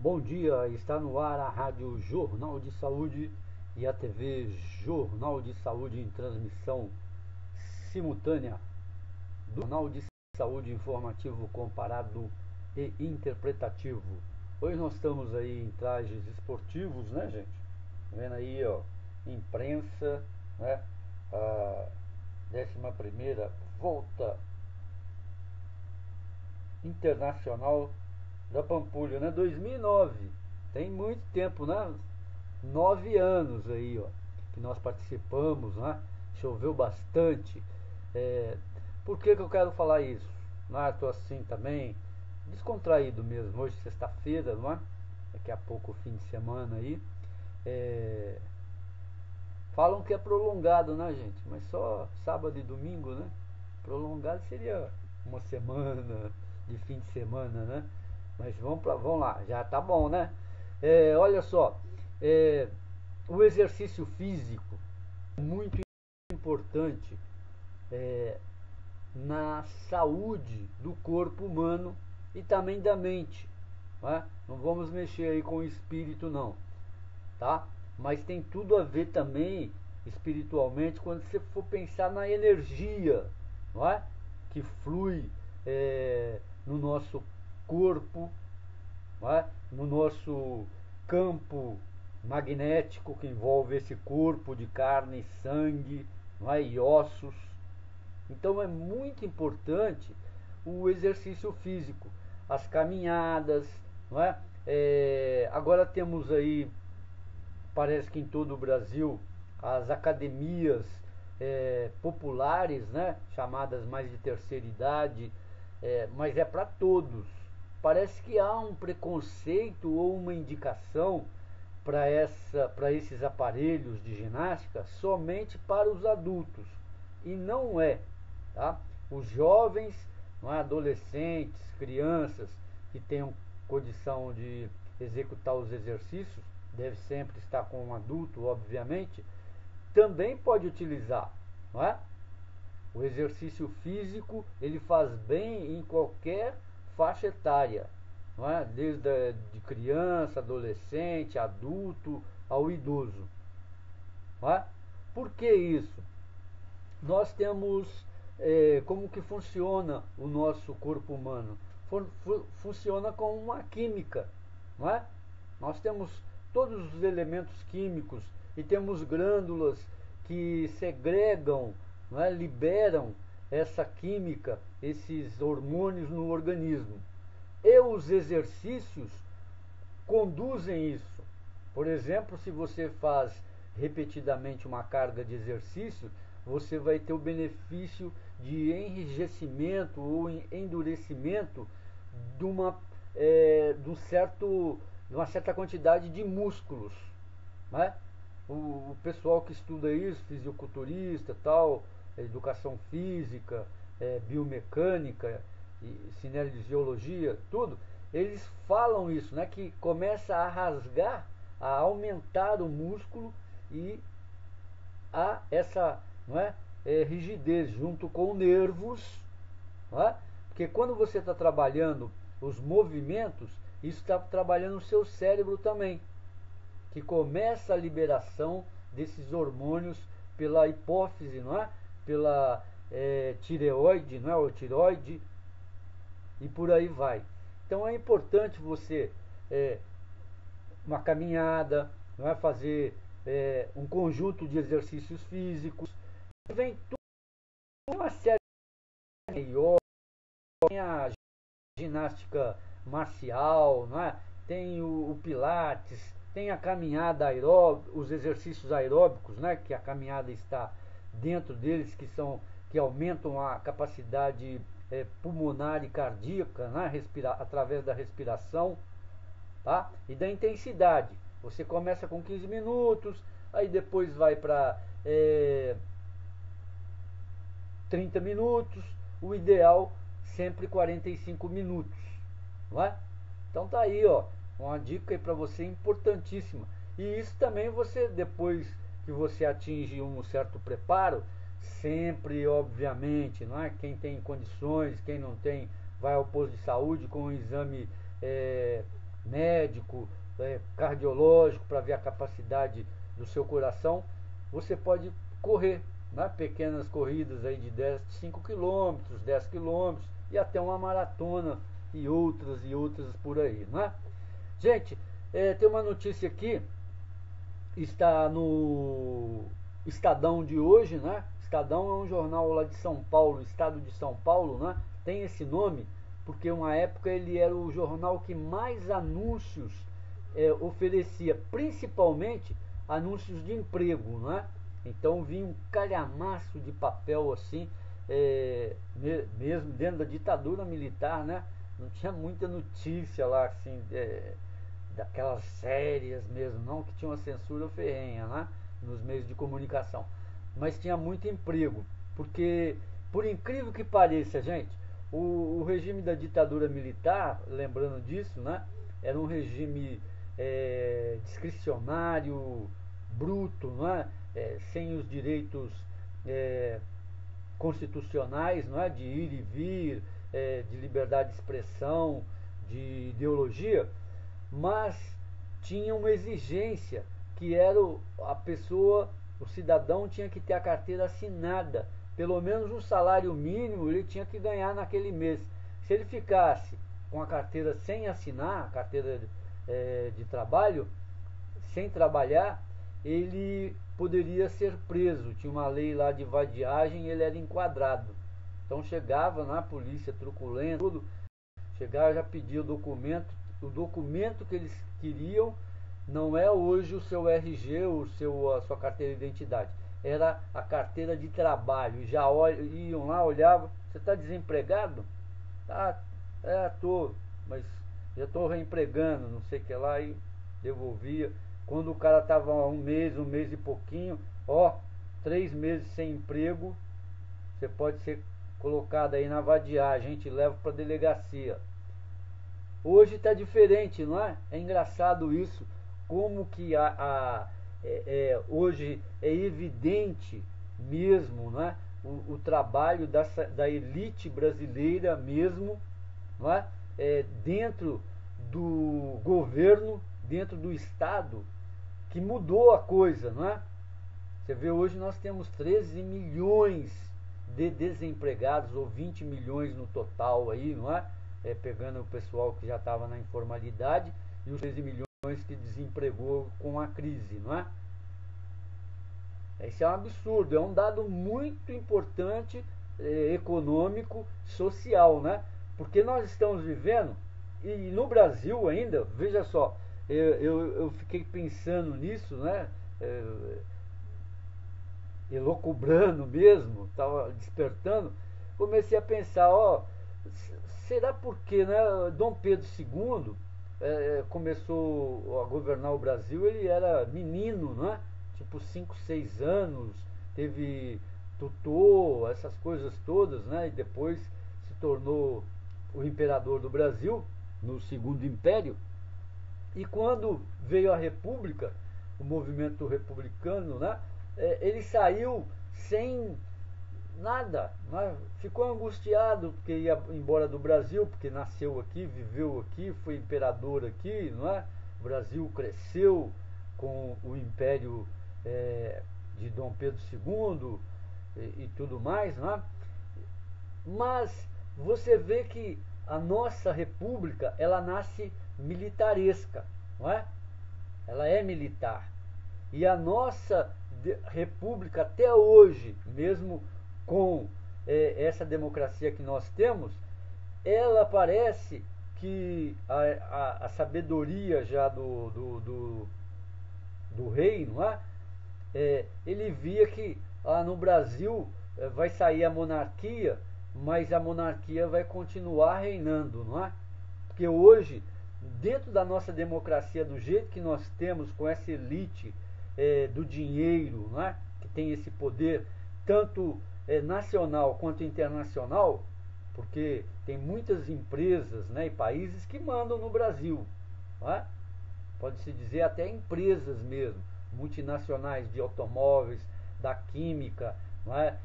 Bom dia, está no ar a Rádio Jornal de Saúde e a TV Jornal de Saúde em transmissão simultânea do Jornal de Saúde informativo comparado e interpretativo. Hoje nós estamos aí em trajes esportivos, né, gente? Tá vendo aí, ó, imprensa, né? A 11ª volta internacional da Pampulha, né? 2009, tem muito tempo, né? 9 anos aí, ó, que nós participamos, né? Choveu bastante. É, por que eu quero falar isso? Né? Tô assim também, descontraído mesmo. Hoje sexta-feira, não é? Daqui a pouco fim de semana aí. É, falam que é prolongado, né, gente? Mas só sábado e domingo, né? Prolongado seria uma semana de fim de semana, né? Mas vamos lá, já tá bom, né? Olha só, é, o exercício físico é muito importante é, na saúde do corpo humano e também da mente. Não é? Não vamos mexer aí com o espírito, não, tá? Mas tem tudo a ver também espiritualmente quando você for pensar na energia, não é? Que flui no nosso corpo, não é? No nosso campo magnético que envolve esse corpo de carne e sangue, não é? E ossos. Então é muito importante o exercício físico, as caminhadas, não é? Agora temos aí, parece que em todo o Brasil, as academias populares, né, chamadas mais de terceira idade, mas é para todos. Parece que há um preconceito ou uma indicação para esses aparelhos de ginástica somente para os adultos. E não é. Tá? Os jovens, não é, adolescentes, crianças que tenham condição de executar os exercícios, deve sempre estar com um adulto, obviamente, também pode utilizar, não é? O exercício físico, ele faz bem em qualquer faixa etária, não é? Desde de criança, adolescente, adulto ao idoso, não é? Por que isso? Nós temos como que funciona o nosso corpo humano? Funciona como uma química, não é? Nós temos todos os elementos químicos e temos glândulas que segregam, não é? Liberam essa química, esses hormônios no organismo. E os exercícios conduzem isso. Por exemplo, se você faz repetidamente uma carga de exercício, você vai ter o benefício de enrijecimento ou endurecimento de de uma certa quantidade de músculos. Né? O pessoal que estuda isso, fisiculturista, tal, educação física, biomecânica, cinesiologia, tudo, eles falam isso, né? Que começa a rasgar, a aumentar o músculo e a essa, não é, rigidez junto com nervos, não é? Porque quando você está trabalhando os movimentos, isso está trabalhando o seu cérebro também, que começa a liberação desses hormônios pela hipófise, não é? Pela tireoide, não é? O tireoide, e por aí vai. Então é importante você uma caminhada, não é? Fazer um conjunto de exercícios físicos. Vem uma série de yoga, tem a ginástica marcial, não é? Tem o pilates, tem a caminhada aeróbica, os exercícios aeróbicos, né? Que a caminhada está dentro deles, que aumentam a capacidade pulmonar e cardíaca, né? Através da respiração, tá? E da intensidade. Você começa com 15 minutos, aí depois vai para 30 minutos, o ideal sempre 45 minutos, não é? Então tá aí, ó, uma dica aí para você importantíssima. E isso também você, depois que você atinge um certo preparo, sempre, obviamente, não é? Quem tem condições, quem não tem, vai ao posto de saúde com um exame médico, cardiológico, para ver a capacidade do seu coração, você pode correr, né? Pequenas corridas aí de 5 quilômetros, 10 quilômetros e até uma maratona e outras por aí, né? Gente, tem uma notícia aqui, está no Estadão de hoje, né? Estadão é um jornal lá de São Paulo, estado de São Paulo, né? Tem esse nome porque uma época ele era o jornal que mais anúncios oferecia, principalmente anúncios de emprego, né? Então vinha um calhamaço de papel assim, mesmo dentro da ditadura militar, né? Não tinha muita notícia lá assim, daquelas sérias mesmo, não, que tinha uma censura ferrenha, né? Nos meios de comunicação. Mas tinha muito emprego, porque, por incrível que pareça, gente, o regime da ditadura militar, lembrando disso, né? Era um regime discricionário, bruto, não é? Sem os direitos constitucionais, não é? De ir e vir, de liberdade de expressão, de ideologia, mas tinha uma exigência que era a pessoa, o cidadão tinha que ter a carteira assinada, pelo menos um salário mínimo ele tinha que ganhar naquele mês. Se ele ficasse com a carteira sem assinar, a carteira de trabalho, sem trabalhar, ele poderia ser preso. Tinha uma lei lá de vadiagem e ele era enquadrado. Então chegava na polícia truculenta, tudo, chegava, já pedia o documento que eles queriam não é hoje o seu RG, a sua carteira de identidade, era a carteira de trabalho. E já iam lá, olhavam, você está desempregado? Ah, tô, mas já estou reempregando, não sei o que lá, e devolvia. Quando o cara estava um mês e pouquinho, 3 meses sem emprego, você pode ser colocado aí na vadiagem, a gente leva para a delegacia. Hoje está diferente, não é? É engraçado isso, como que hoje é evidente mesmo, não é? O trabalho da elite brasileira mesmo, não é? Dentro do governo, dentro do Estado, que mudou a coisa, não é? Você vê, hoje nós temos 13 milhões de desempregados, ou 20 milhões no total aí, não é? Pegando o pessoal que já estava na informalidade e os 13 milhões que desempregou com a crise, não é? Isso é um absurdo, é um dado muito importante, econômico, social, né? Porque nós estamos vivendo, e no Brasil ainda, veja só, eu fiquei pensando nisso, né? Elocubrando mesmo, estava despertando, comecei a pensar, será porque, né, Dom Pedro II começou a governar o Brasil, ele era menino, né? Tipo 5, 6 anos, teve tutor, essas coisas todas, né? E depois se tornou o imperador do Brasil, no Segundo Império. E quando veio a República, o movimento republicano, né? Ele saiu sem nada, né? Ficou angustiado porque ia embora do Brasil, porque nasceu aqui, viveu aqui, foi imperador aqui, não é? O Brasil cresceu com o império de Dom Pedro II e tudo mais, não é? Mas você vê que a nossa república, ela nasce militaresca, não é? Ela é militar. E a nossa república até hoje, mesmo com essa democracia que nós temos, ela parece que a sabedoria já do rei, não é? Ele via que no Brasil vai sair a monarquia, mas a monarquia vai continuar reinando, não é? Porque hoje, dentro da nossa democracia, do jeito que nós temos, com essa elite do dinheiro, não é? Que tem esse poder, tanto nacional quanto internacional, porque tem muitas empresas, né, e países que mandam no Brasil, não é? Pode-se dizer até empresas mesmo, multinacionais de automóveis, da química, não é?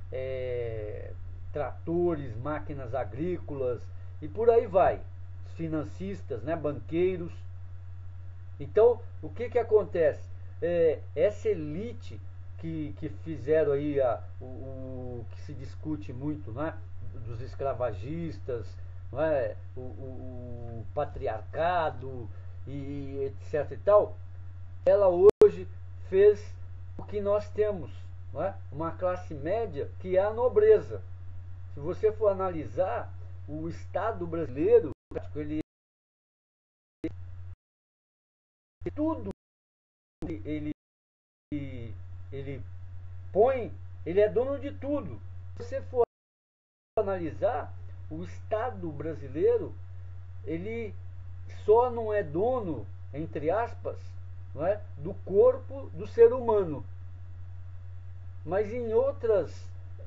Tratores, máquinas agrícolas e por aí vai. Os financistas, né, banqueiros, Então, o que acontece? Essa elite que fizeram aí o que se discute muito, né? Dos escravagistas, não é? O patriarcado e etc e tal, ela hoje fez o que nós temos, não é? Uma classe média que é a nobreza. Se você for analisar, o Estado brasileiro, ele tudo ele ele põe, ele é dono de tudo. Se você for analisar, o Estado brasileiro, ele só não é dono, entre aspas, não é, do corpo do ser humano. Mas em outras,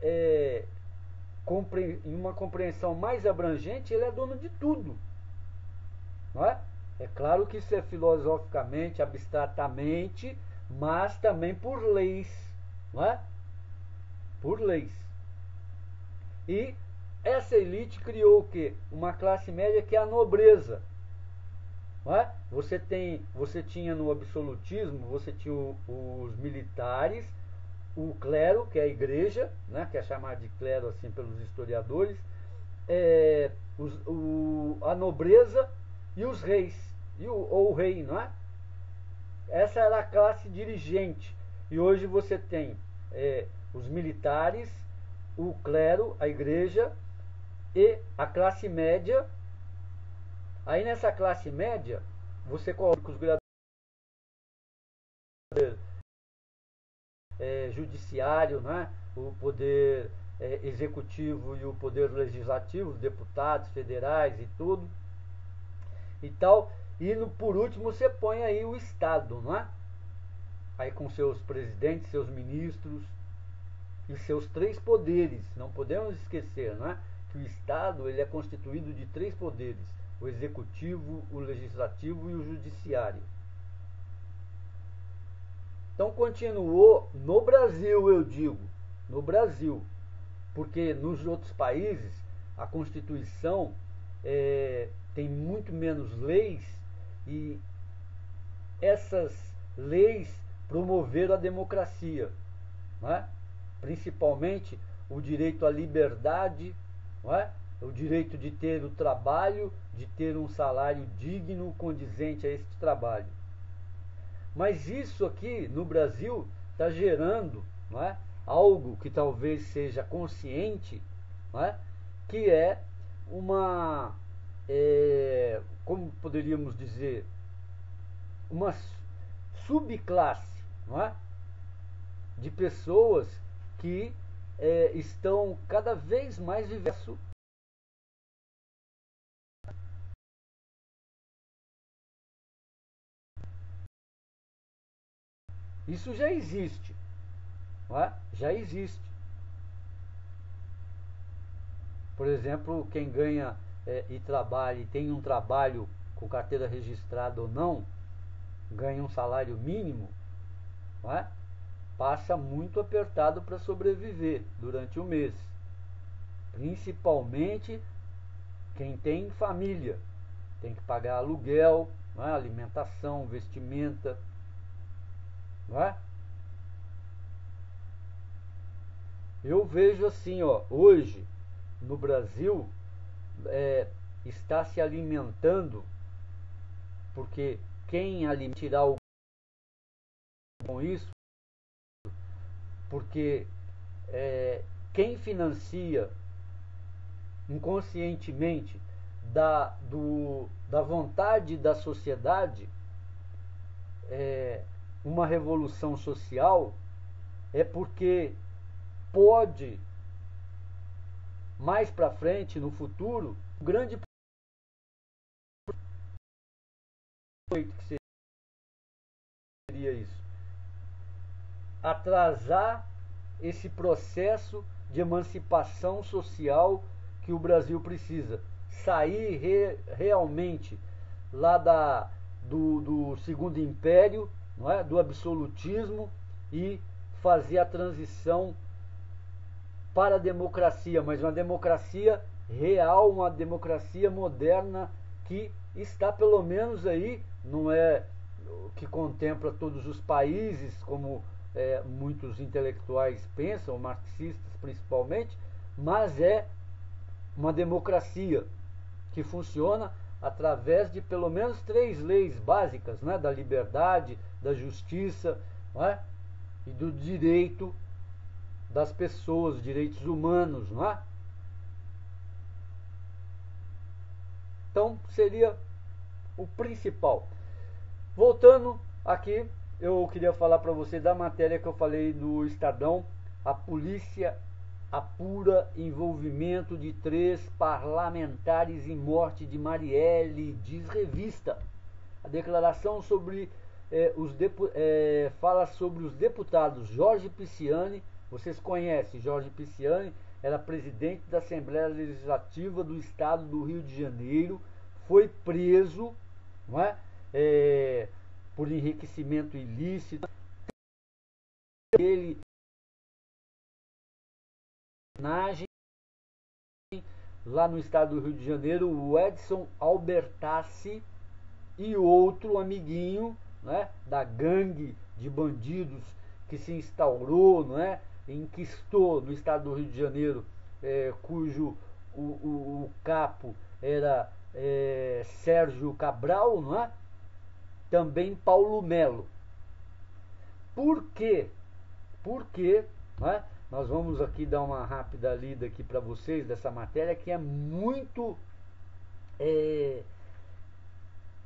em uma compreensão mais abrangente, ele é dono de tudo. Não é? É claro que isso é filosoficamente, abstratamente, mas também por leis. Não é? Por leis. E essa elite criou o quê? Uma classe média que é a nobreza. Não é? Você tinha no absolutismo, você tinha os militares, o clero, que é a igreja, né, que é chamada de clero assim pelos historiadores, a nobreza e os reis, ou o rei, não é? Essa era a classe dirigente. E hoje você tem os militares, o clero, a igreja e a classe média. Aí nessa classe média, você coloca os governadores, judiciário, né? O poder executivo e o poder legislativo, os deputados federais e tudo e tal. E por último você põe aí o Estado, não é? Aí com seus presidentes, seus ministros e seus três poderes. Não podemos esquecer, não é? Que o Estado ele é constituído de três poderes: o executivo, o legislativo e o judiciário. Então continuou no Brasil, eu digo, no Brasil, porque nos outros países a Constituição tem muito menos leis e essas leis promoveram a democracia, não é? Principalmente o direito à liberdade, não é? O direito de ter o trabalho, de ter um salário digno condizente a este trabalho. Mas isso aqui no Brasil está gerando, não é, algo que talvez seja consciente, não é, que é uma, como poderíamos dizer, uma subclasse, não é, de pessoas que estão cada vez mais vivendo. Isso já existe, não é? Já existe. Por exemplo, quem ganha e trabalha e tem um trabalho com carteira registrada ou não, ganha um salário mínimo, não é? Passa muito apertado para sobreviver durante o mês. Principalmente quem tem família, tem que pagar aluguel, não é? Alimentação, vestimenta, não é? Eu vejo assim, ó, hoje no Brasil está se alimentando, porque quem tirar o com isso, porque quem financia inconscientemente da vontade da sociedade uma revolução social é porque pode mais para frente no futuro um grande que seria isso, atrasar esse processo de emancipação social que o Brasil precisa, sair realmente lá do Segundo Império, não é? Do absolutismo e fazer a transição para a democracia, mas uma democracia real, uma democracia moderna que está pelo menos aí, não é que contempla todos os países, como muitos intelectuais pensam, marxistas principalmente, mas é uma democracia que funciona através de pelo menos 3 leis básicas, né? Da liberdade, da justiça, né? E do direito das pessoas, direitos humanos, não é? Então seria o principal. Voltando aqui, eu queria falar para você da matéria que eu falei do Estadão. A polícia apura envolvimento de 3 parlamentares em morte de Marielle, diz revista. A declaração sobre fala sobre os deputados Jorge Pisciani. Vocês conhecem Jorge Pisciani, era presidente da Assembleia Legislativa do Estado do Rio de Janeiro, foi preso, não é? Por enriquecimento ilícito. Ele lá no estado do Rio de Janeiro, o Edson Albertassi e outro amiguinho, né, da gangue de bandidos que se instaurou, não é, enquistou no estado do Rio de Janeiro, cujo o capo era Sérgio Cabral, não é? Também Paulo Melo. Por quê? Porque, né, nós vamos aqui dar uma rápida lida aqui para vocês dessa matéria que é muito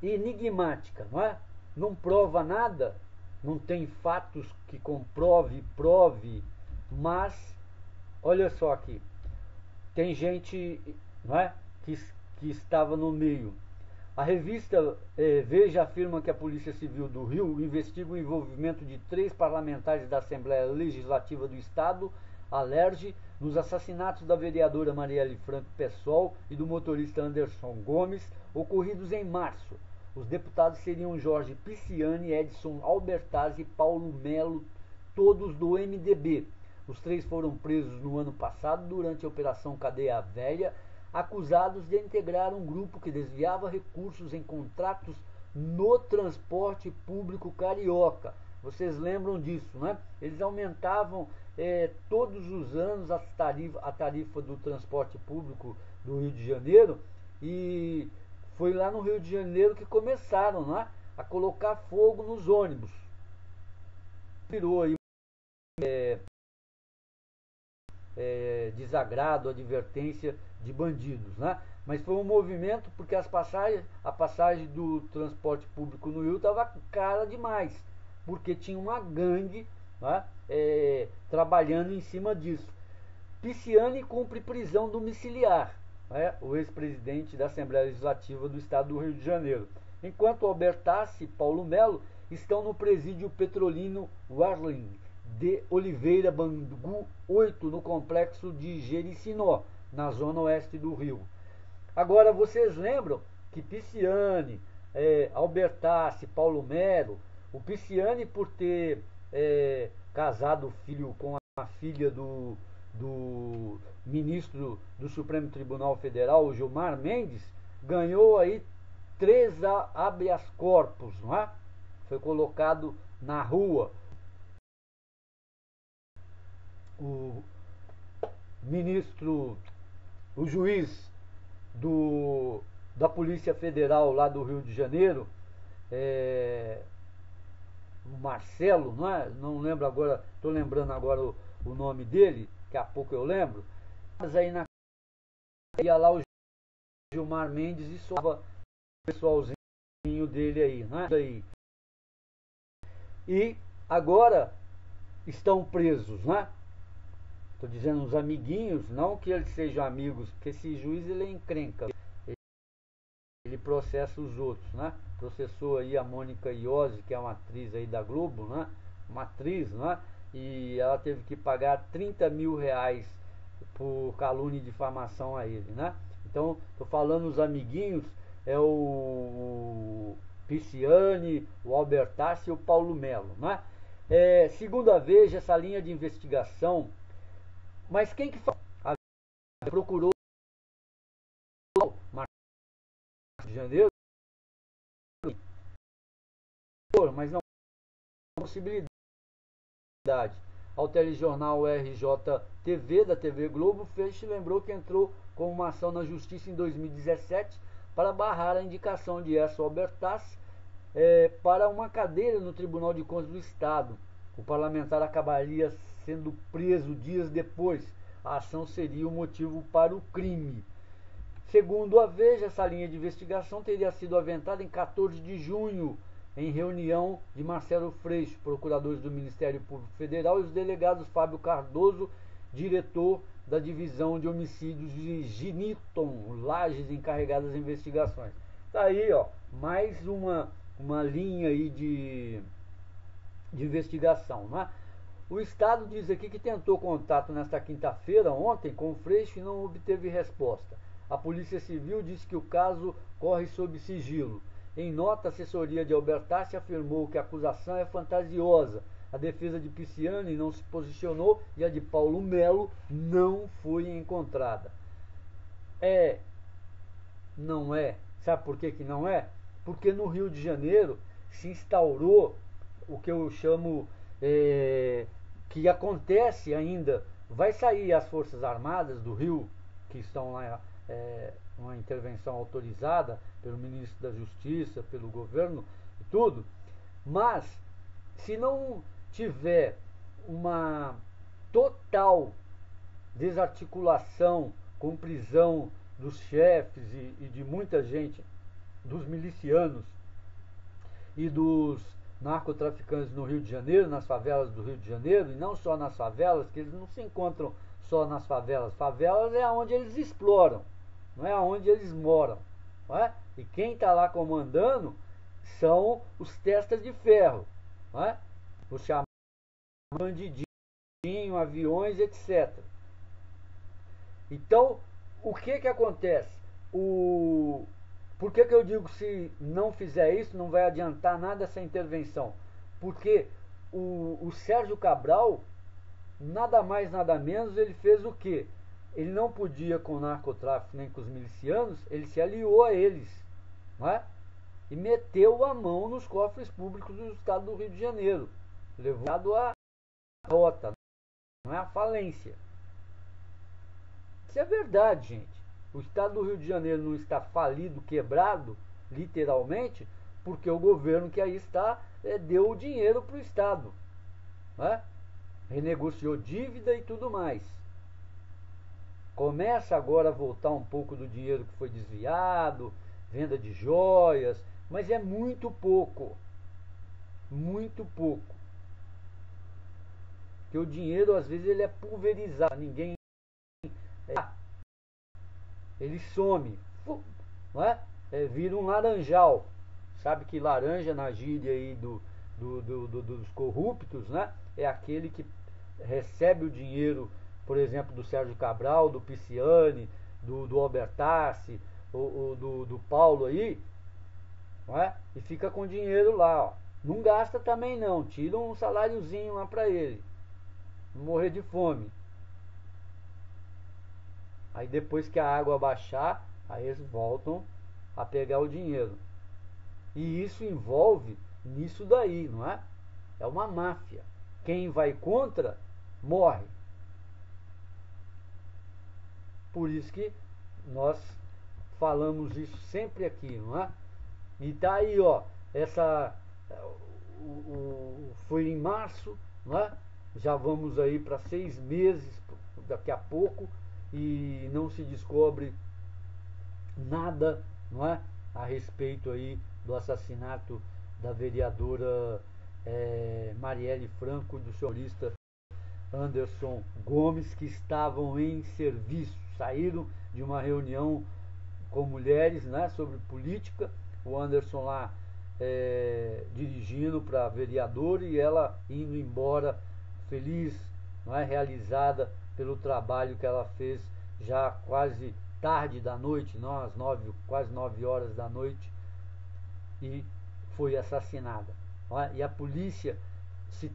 enigmática, não é? Não prova nada, não tem fatos que comprove, prove, mas olha só aqui, tem gente, não é, que estava no meio. A revista Veja afirma que a Polícia Civil do Rio investiga o envolvimento de 3 parlamentares da Assembleia Legislativa do Estado, a LERJ, nos assassinatos da vereadora Marielle Franco Pessoal e do motorista Anderson Gomes, ocorridos em março. Os deputados seriam Jorge Pisciani, Edson Albertazzi e Paulo Melo, todos do MDB. Os 3 foram presos no ano passado durante a Operação Cadeia Velha, acusados de integrar um grupo que desviava recursos em contratos no transporte público carioca. Vocês lembram disso, né? Eles aumentavam todos os anos a tarifa do transporte público do Rio de Janeiro, e foi lá no Rio de Janeiro que começaram, né, a colocar fogo nos ônibus. Virou aí desagrado, advertência de bandidos, né? Mas foi um movimento porque a passagem do transporte público no Rio estava cara demais, porque tinha uma gangue, né, trabalhando em cima disso. Pisciani cumpre prisão domiciliar, né, o ex-presidente da Assembleia Legislativa do Estado do Rio de Janeiro, enquanto Albertassi e Paulo Melo estão no presídio petrolino Warling de Oliveira Bangu 8, no complexo de Jericinó, na zona oeste do Rio. Agora, vocês lembram que Pisciani, Albertassi, Paulo Melo, o Pisciani, por ter casado o filho com a filha do ministro do Supremo Tribunal Federal, o Gilmar Mendes, ganhou aí 3 habeas corpus, não é? Foi colocado na rua. O ministro, o juiz da Polícia Federal lá do Rio de Janeiro, o Marcelo, não é? Não lembro agora, estou lembrando agora o nome dele, daqui a pouco eu lembro. Mas aí ia lá o Gilmar Mendes e soltava o pessoalzinho dele aí, não é? E agora estão presos, né? Estou dizendo os amiguinhos, não que eles sejam amigos, porque esse juiz ele é encrenca. Ele processa os outros, né? Processou aí a Mônica Iose, que é uma atriz aí da Globo, né? Uma atriz, né? E ela teve que pagar 30 mil reais por calúnia e difamação a ele, né? Então, estou falando os amiguinhos, é o Pisciani, o Albertassi e o Paulo Melo, né? Segundo a Veja, essa linha de investigação, mas quem que procurou de Janeiro mas não é uma possibilidade. Ao telejornal RJTV da TV Globo, Feixe lembrou que entrou com uma ação na Justiça em 2017 para barrar a indicação de Edson Albertassi para uma cadeira no Tribunal de Contas do Estado. O parlamentar acabaria sendo preso dias depois. A ação seria o motivo para o crime. Segundo a Veja, essa linha de investigação teria sido aventada em 14 de junho, em reunião de Marcelo Freixo, procuradores do Ministério Público Federal, e os delegados Fábio Cardoso, diretor da Divisão de Homicídios de Giniton, Lages, encarregado das investigações. Tá aí, ó, mais uma linha aí de investigação, né? O Estado diz aqui que tentou contato nesta quinta-feira, ontem, com o Freixo e não obteve resposta. A Polícia Civil disse que o caso corre sob sigilo. Em nota, a assessoria de Albertassi afirmou que a acusação é fantasiosa. A defesa de Pisciani não se posicionou e a de Paulo Melo não foi encontrada. Não é. Sabe por que não é? Porque no Rio de Janeiro se instaurou o que eu chamo que acontece ainda. Vai sair as Forças Armadas do Rio, que estão lá, uma intervenção autorizada pelo ministro da Justiça, pelo governo e tudo, mas se não tiver uma total desarticulação com prisão dos chefes e de muita gente, dos milicianos e dos narcotraficantes no Rio de Janeiro, nas favelas do Rio de Janeiro, e não só nas favelas, que eles não se encontram só nas favelas. Favelas é onde eles exploram, não é onde eles moram, não é? E quem está lá comandando são os testas de ferro, não é? Os chamados bandidinhos, aviões, etc. Então, o que acontece? Por que eu digo que se não fizer isso, não vai adiantar nada essa intervenção? Porque o Sérgio Cabral, nada mais, nada menos, ele fez o quê? Ele não podia com o narcotráfico nem com os milicianos, ele se aliou a eles, não é? E meteu a mão nos cofres públicos do estado do Rio de Janeiro, levado à rota, não é a falência. Isso é verdade, gente. O estado do Rio de Janeiro não está falido, quebrado, literalmente, porque o governo que aí está deu o dinheiro para o estado, né? Renegociou dívida e tudo mais. Começa agora a voltar um pouco do dinheiro que foi desviado, venda de joias, mas é muito pouco. Muito pouco. Porque o dinheiro, às vezes, ele é pulverizado. Ninguém... ele some. Não é? Vira um laranjal. Sabe que laranja, na gíria aí dos corruptos, né? É aquele que recebe o dinheiro, por exemplo, do Sérgio Cabral, do Pisciani, do Albertassi, ou do Paulo aí, não é? E fica com dinheiro lá, ó. Não gasta também não, tira um saláriozinho lá para ele, não morrer de fome. Aí depois que a água baixar, aí eles voltam a pegar o dinheiro. E isso envolve nisso daí, não é? É uma máfia. Quem vai contra, morre. Por isso que nós falamos isso sempre aqui, não é? E tá aí, ó, foi em março, não é? Já vamos aí para 6 meses daqui a pouco e não se descobre nada, não é? A respeito aí do assassinato da vereadora Marielle Franco e do senhorista Anderson Gomes, que estavam em serviço, saíram de uma reunião com mulheres, né, sobre política, o Anderson lá dirigindo para vereador e ela indo embora feliz, não é, realizada pelo trabalho que ela fez já quase tarde da noite, não, às 9, quase 9 horas da noite, e foi assassinada, não é? E a polícia se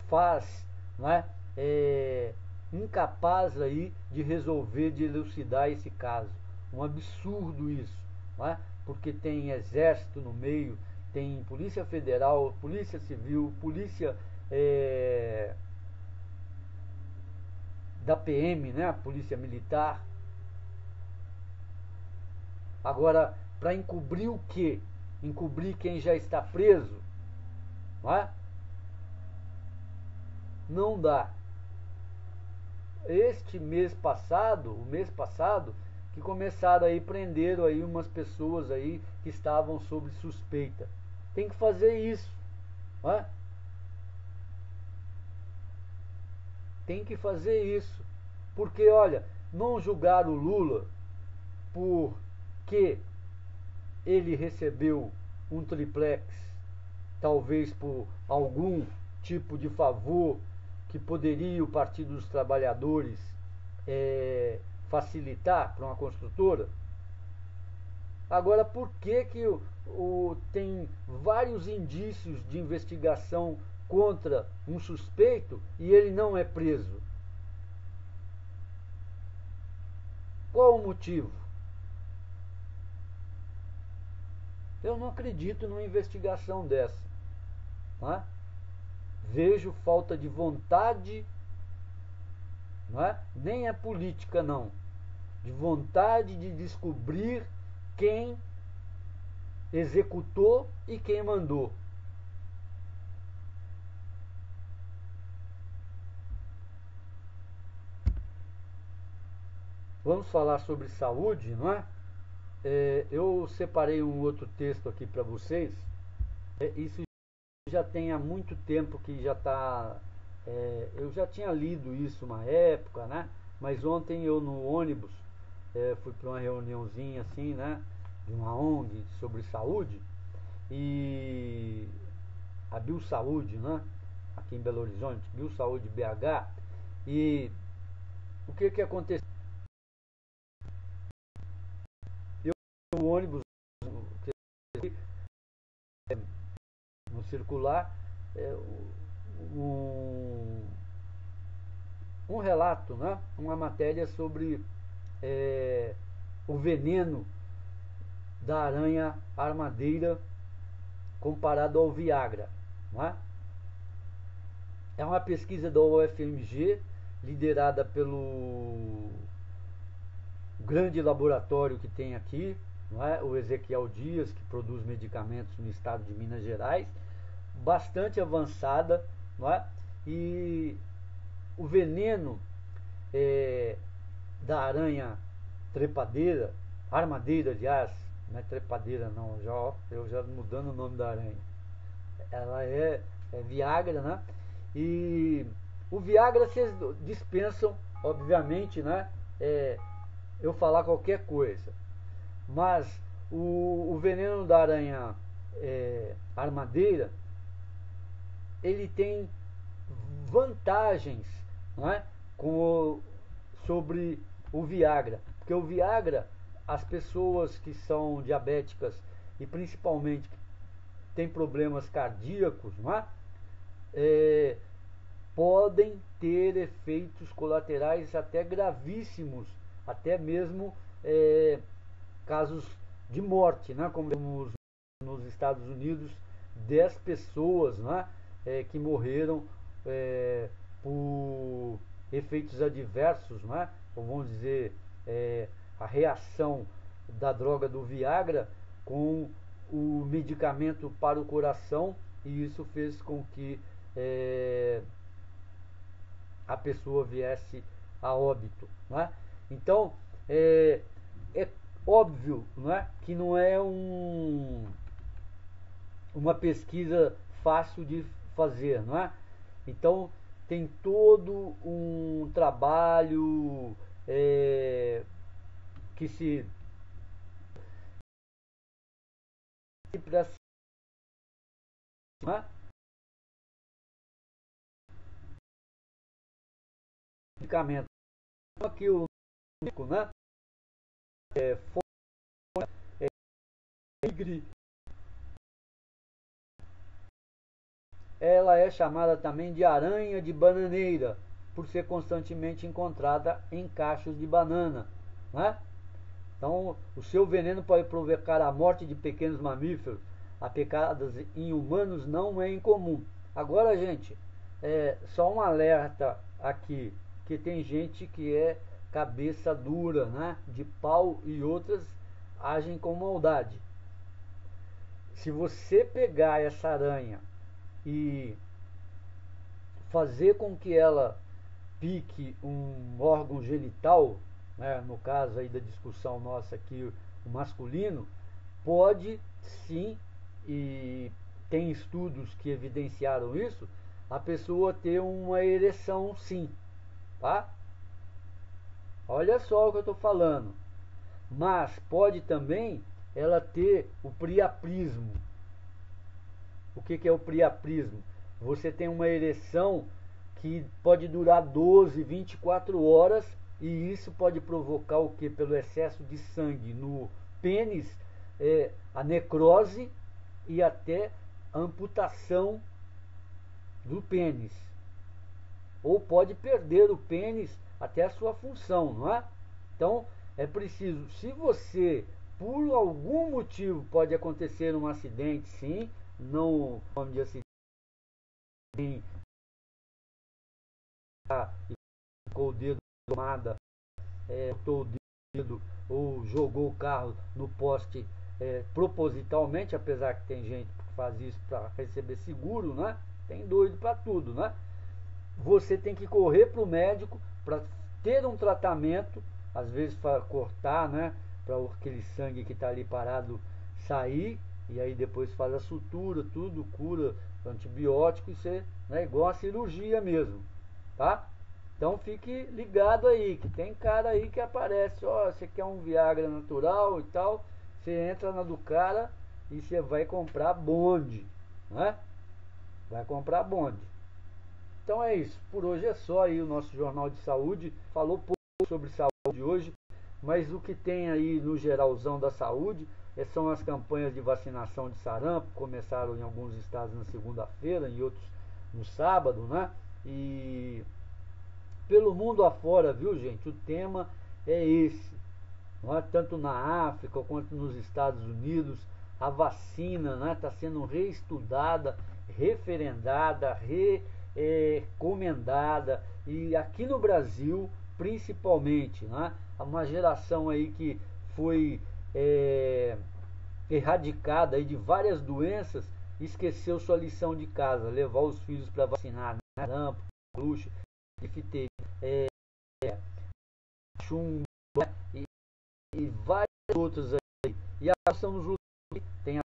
faz, não é, incapaz aí de resolver, de elucidar esse caso. Um absurdo isso, não é? Porque tem exército no meio, tem Polícia Federal, Polícia Civil, Polícia da PM, né? A Polícia Militar. Agora, para encobrir o quê? Encobrir quem já está preso, não é? Não dá. Este mês passado, o mês passado, que começaram aí, prenderam aí umas pessoas aí que estavam sob suspeita. Tem que fazer isso, não é? Tem que fazer isso. Porque, olha, não julgar o Lula porque ele recebeu um triplex, talvez por algum tipo de favor que poderia o Partido dos Trabalhadores facilitar para uma construtora. Agora, por que tem vários indícios de investigação contra um suspeito e ele não é preso? Qual o motivo? Eu não acredito numa investigação dessa. Não é? Vejo falta de vontade, não é? Nem é política não, de vontade de descobrir quem executou e quem mandou. Vamos falar sobre saúde, não é? Eu separei um outro texto aqui para vocês. Isso já tem há muito tempo que já está. Eu já tinha lido isso uma época, né? Mas ontem eu no ônibus fui para uma reuniãozinha assim, né? De uma ONG sobre saúde e a BioSaúde, né? Aqui em Belo Horizonte, BioSaúde BH. E o que aconteceu? O ônibus no circular um relato, né? Uma matéria sobre o veneno da aranha armadeira comparado ao Viagra, não é? É uma pesquisa da UFMG liderada pelo grande laboratório que tem aqui, não é? O Ezequiel Dias, que produz medicamentos no estado de Minas Gerais, bastante avançada, não é? E o veneno da aranha trepadeira, armadeira, aliás, não é trepadeira não, eu já mudando o nome da aranha. Ela é Viagra, né? E o Viagra vocês dispensam, obviamente, né? Eu falar qualquer coisa. Mas o veneno da aranha armadeira, ele tem vantagens, não é? Sobre o Viagra. Porque o Viagra, as pessoas que são diabéticas e principalmente têm problemas cardíacos, não é? Podem ter efeitos colaterais até gravíssimos, até mesmo casos de morte, né? Como temos nos Estados Unidos 10 pessoas, né? Que morreram por efeitos adversos, né? Ou vamos dizer, a reação da droga do Viagra com o medicamento para o coração, e isso fez com que a pessoa viesse a óbito, não é? Então, é óbvio, não é, que não é uma pesquisa fácil de fazer, não é? Então, tem todo um trabalho que se para medicamento aqui o né? Ela é chamada também de aranha de bananeira, por ser constantemente encontrada em cachos de banana, né? Então, o seu veneno pode provocar a morte de pequenos mamíferos, aplicadas em humanos não é incomum. Agora, gente, só um alerta aqui, que tem gente que é cabeça dura, né, de pau, e outras agem com maldade. Se você pegar essa aranha e fazer com que ela pique um órgão genital, né, no caso aí da discussão nossa aqui, o masculino, pode sim, e tem estudos que evidenciaram isso, a pessoa ter uma ereção sim, tá? Olha só o que eu estou falando. Mas pode também ela ter o priaprismo. O que é o priaprismo? Você tem uma ereção que pode durar 12, 24 horas, e isso pode provocar o que? Pelo excesso de sangue no pênis, a necrose e até amputação do pênis. Ou pode perder o pênis até a sua função, não é? Então é preciso, se você por algum motivo pode acontecer um acidente, sim, não nome de acidente, ficou o dedo tomada, botou o dedo ou jogou o carro no poste propositalmente, apesar que tem gente que faz isso para receber seguro, né? Tem doido para tudo, né? Você tem que correr para o médico para ter um tratamento, às vezes para cortar, né? Para aquele sangue que está ali parado sair, e aí depois faz a sutura, tudo, cura, antibiótico, isso é igual a cirurgia mesmo, tá? Então fique ligado aí, que tem cara aí que aparece, ó, você quer um Viagra natural e tal, você entra na do cara e você vai comprar bonde, né? Vai comprar bonde. Então é isso, por hoje é só aí o nosso Jornal de Saúde, falou pouco sobre saúde hoje, mas o que tem aí no geralzão da saúde são as campanhas de vacinação de sarampo, começaram em alguns estados na segunda-feira, em outros no sábado, né? E pelo mundo afora, viu, gente? O tema é esse. Não é? Tanto na África quanto nos Estados Unidos, a vacina está sendo reestudada, referendada, recomendada. E aqui no Brasil, principalmente, né? Uma geração aí que foi erradicada aí de várias doenças, esqueceu sua lição de casa, levar os filhos para vacinar, né? Sarampo, luxo, difteria, chumbo, né? E várias outras aí. E agora estamos lutando, tem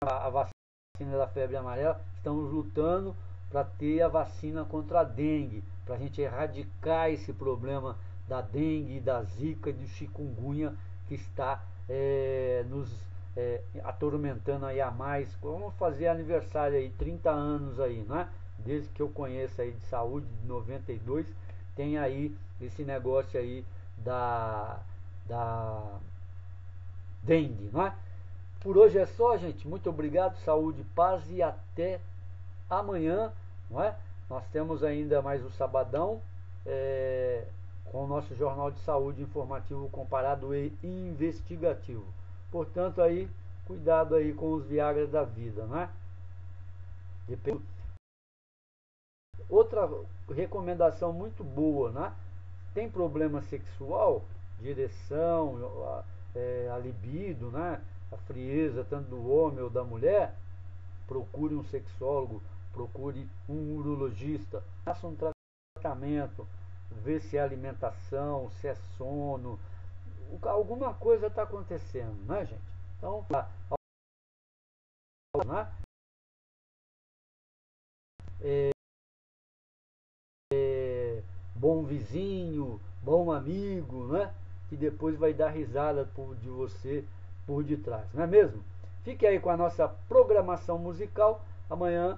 a vacina da febre amarela, estamos lutando para ter a vacina contra a dengue, para a gente erradicar esse problema da dengue, da zika e do chikungunya que está nos atormentando aí a mais. Vamos fazer aniversário aí, 30 anos aí, né? Desde que eu conheço aí de saúde, de 92, tem aí esse negócio aí da dengue, não é? Por hoje é só, gente. Muito obrigado, saúde, paz e até amanhã, não é? Nós temos ainda mais o sabadão com o nosso Jornal de Saúde informativo comparado e investigativo. Portanto, aí, cuidado aí com os Viagras da vida, não é? Outra recomendação muito boa, né? Tem problema sexual, direção, a libido, né? A frieza tanto do homem ou da mulher, procure um sexólogo, procure um urologista, faça um tratamento, vê se é alimentação, se é sono, alguma coisa está acontecendo, né, gente? Então, né? Bom vizinho, bom amigo, né? Que depois vai dar risada de você por detrás, não é mesmo? Fique aí com a nossa programação musical. Amanhã